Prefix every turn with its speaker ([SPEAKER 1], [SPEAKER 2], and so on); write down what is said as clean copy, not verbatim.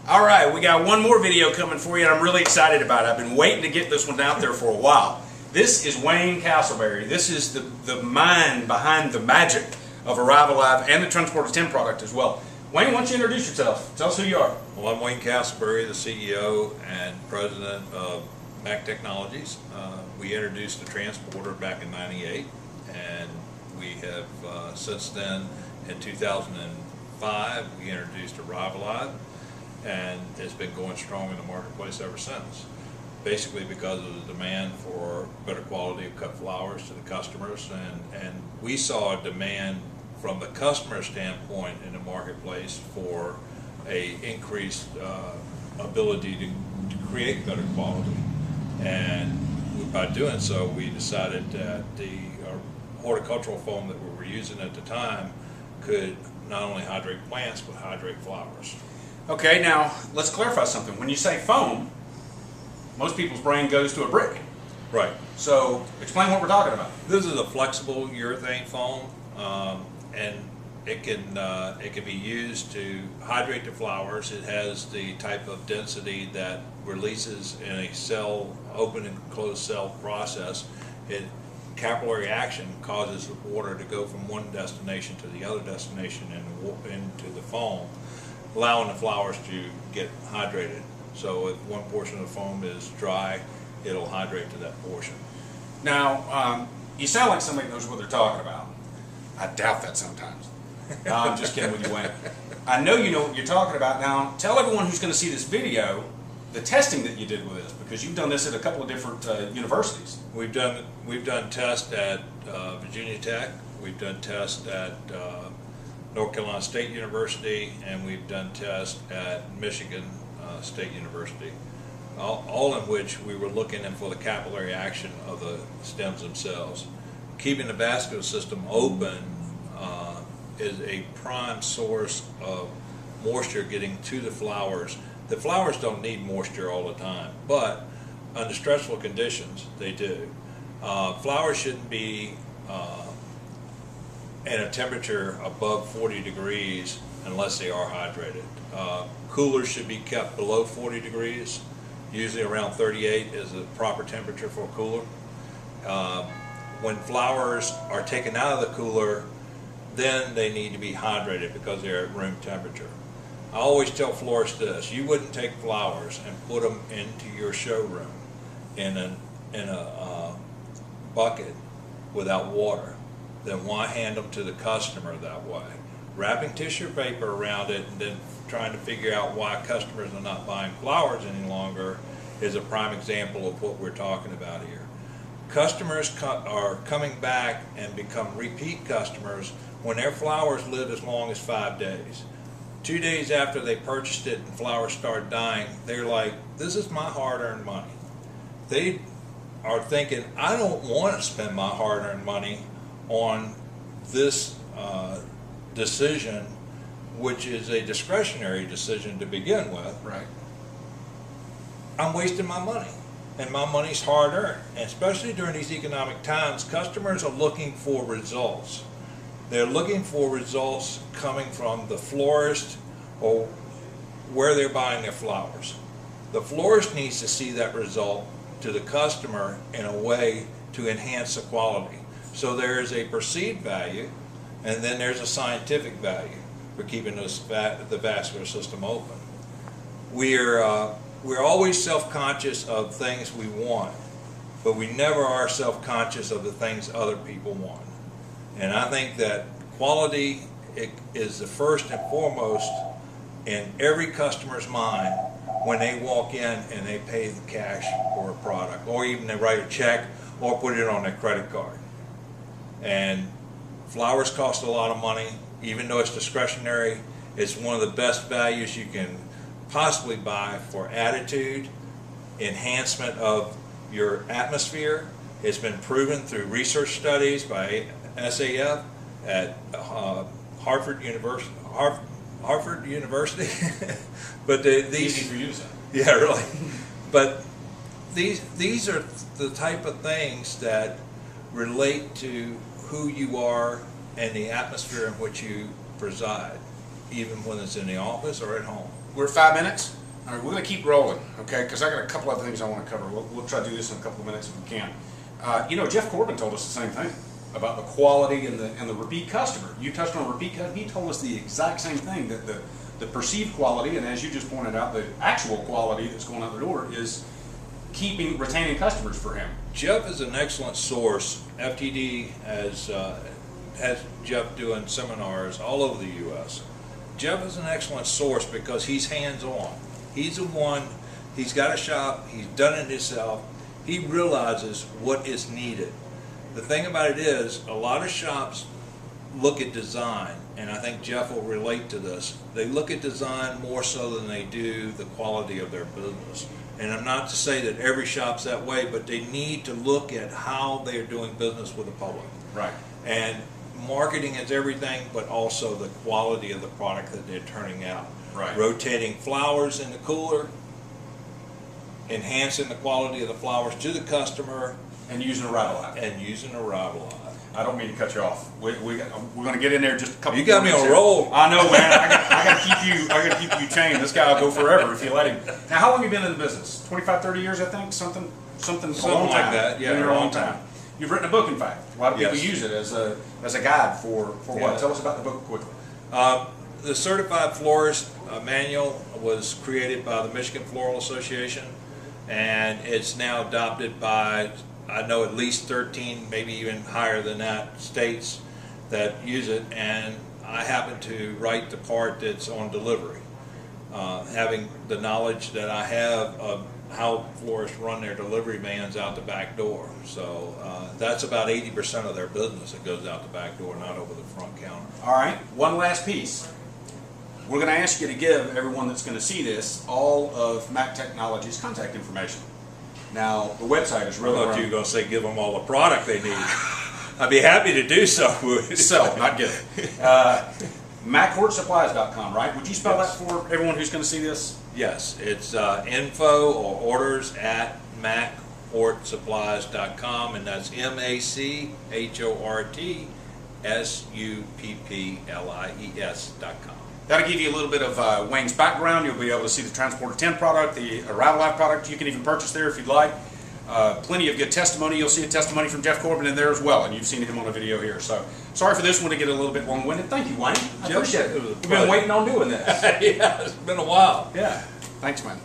[SPEAKER 1] All right, we got one more video coming for you, and I'm really excited about it. I've been waiting to get this one out there for a while. This is Wayne Castleberry. This is the mind behind the magic of Arrive Alive and the Transporter 10 product as well. Wayne, why don't you introduce yourself? Tell us who you are.
[SPEAKER 2] Well, I'm Wayne Castleberry, the CEO and President of Mac Technologies. We introduced the Transporter back in '98, and we have since then, in 2005, we introduced Arrive Alive, and it's been going strong in the marketplace ever since. Basically because of the demand for better quality of cut flowers to the customers, and we saw a demand from the customer standpoint in the marketplace for a increased ability to create better quality. And by doing so, we decided that the horticultural foam that we were using at the time could not only hydrate plants, but hydrate flowers.
[SPEAKER 1] Okay, now let's clarify something. When you say foam, most people's brain goes to a brick.
[SPEAKER 2] Right.
[SPEAKER 1] So explain what we're talking about.
[SPEAKER 2] This is a flexible urethane foam, and it can be used to hydrate the flowers. It has the type of density that releases in a cell, open and closed cell process. Capillary action causes the water to go from one destination to the other destination and into the foam, allowing the flowers to get hydrated. So if one portion of the foam is dry, it'll hydrate to that portion.
[SPEAKER 1] Now, you sound like somebody knows what they're talking about. I doubt that sometimes. No, I'm just kidding with you, Wayne. I know you know what you're talking about. Now, tell everyone who's going to see this video the testing that you did with this, because you've done this at a couple of different universities.
[SPEAKER 2] We've done tests at Virginia Tech. We've done tests at North Carolina State University, and we've done tests at Michigan State University. All in which we were looking for the capillary action of the stems themselves. Keeping the vascular system open is a prime source of moisture getting to the flowers. The flowers don't need moisture all the time, but under stressful conditions, they do. Flowers shouldn't be at a temperature above 40 degrees unless they are hydrated. Coolers should be kept below 40 degrees. Usually around 38 is the proper temperature for a cooler. When flowers are taken out of the cooler, then they need to be hydrated because they're at room temperature. I always tell florists this: you wouldn't take flowers and put them into your showroom in a bucket without water. Then why hand them to the customer that way? Wrapping tissue paper around it and then trying to figure out why customers are not buying flowers any longer is a prime example of what we're talking about here. Customers are coming back and become repeat customers when their flowers live as long as 5 days. 2 days after they purchased it and flowers start dying, they're like, this is my hard-earned money. They are thinking, I don't want to spend my hard-earned money on this decision, which is a discretionary decision to begin with.
[SPEAKER 1] Right.
[SPEAKER 2] I'm wasting my money, and my money's hard-earned. And especially during these economic times, customers are looking for results. They're looking for results coming from the florist or where they're buying their flowers. The florist needs to see that result to the customer in a way to enhance the quality. So there is a perceived value, and then there's a scientific value for keeping the vascular system open. We're always self-conscious of things we want, but we never are self-conscious of the things other people want. And I think that quality is the first and foremost in every customer's mind when they walk in and they pay the cash for a product, or even they write a check or put it on their credit card. And flowers cost a lot of money. Even though it's discretionary, it's one of the best values you can possibly buy for attitude, enhancement of your atmosphere. It's been proven through research studies by SAF at Harvard University. But these
[SPEAKER 1] easy for you to say.
[SPEAKER 2] Yeah, really. But these are the type of things that relate to who you are and the atmosphere in which you preside. even when it's in the office or at home.
[SPEAKER 1] We're at 5 minutes. All right, we're going to keep rolling, okay? Because I got a couple other things I want to cover. We'll try to do this in a couple of minutes if we can. You know, Jeff Corbin told us the same thing about the quality and the repeat customer. You touched on repeat customer. He told us the exact same thing, that the perceived quality, and as you just pointed out, the actual quality that's going out the door is retaining customers for him.
[SPEAKER 2] Jeff is an excellent source. FTD has Jeff doing seminars all over the U.S. Jeff is an excellent source because he's hands-on. He's the one, he's got a shop, he's done it himself, he realizes what is needed. The thing about it is, a lot of shops look at design, and I think Jeff will relate to this. They look at design more so than they do the quality of their business. And I'm not to say that every shop's that way, but they need to look at how they're doing business with the public.
[SPEAKER 1] Right.
[SPEAKER 2] And marketing is everything, but also the quality of the product that they're turning out.
[SPEAKER 1] Right.
[SPEAKER 2] Rotating flowers in the cooler, enhancing the quality of the flowers to the customer,
[SPEAKER 1] And using a rattle light.
[SPEAKER 2] and using a rival eye.
[SPEAKER 1] I don't mean to cut you off. We're going to get in there just a couple.
[SPEAKER 2] You got me on a roll.
[SPEAKER 1] I know, man. I got to keep you chained. This guy will go forever if you let him. Now, how long have you been in the business? 25, 30 years, I think. Something a long
[SPEAKER 2] like
[SPEAKER 1] time.
[SPEAKER 2] that. Yeah,
[SPEAKER 1] Been here
[SPEAKER 2] a long time.
[SPEAKER 1] You've written a book, in fact. A lot of people
[SPEAKER 2] Yes.
[SPEAKER 1] use it as a guide for what?
[SPEAKER 2] Yeah.
[SPEAKER 1] Tell us about the book quickly.
[SPEAKER 2] The Certified Florist Manual was created by the Michigan Floral Association, and it's now adopted by, I know, at least 13, maybe even higher than that, states that use it, and I happen to write the part that's on delivery, having the knowledge that I have of how florists run their delivery vans out the back door. So that's about 80% of their business that goes out the back door, not over the front counter.
[SPEAKER 1] All right. One last piece. We're going to ask you to give everyone that's going to see this all of Mac Technology's contact information. Now, the website is really...
[SPEAKER 2] I thought you were going to say give them all the product they need. I'd be happy to do so.
[SPEAKER 1] Sell, not give. MacHortSupplies.com, right? Would you spell
[SPEAKER 2] Yes.
[SPEAKER 1] that for everyone who's going to see this?
[SPEAKER 2] Yes, it's info or orders at MacHortSupplies.com, and that's MacHortSupplies.com.
[SPEAKER 1] That'll give you a little bit of Wayne's background. You'll be able to see the Transporter 10 product, the Arrival Life product. You can even purchase there if you'd like. Plenty of good testimony. You'll see a testimony from Jeff Corbin in there as well, and you've seen him on a video here. So sorry for this one to get a little bit long-winded. Thank you, Wayne. I appreciate it. We've been waiting on doing this.
[SPEAKER 2] Yeah, it's been a while.
[SPEAKER 1] Yeah. Thanks, man.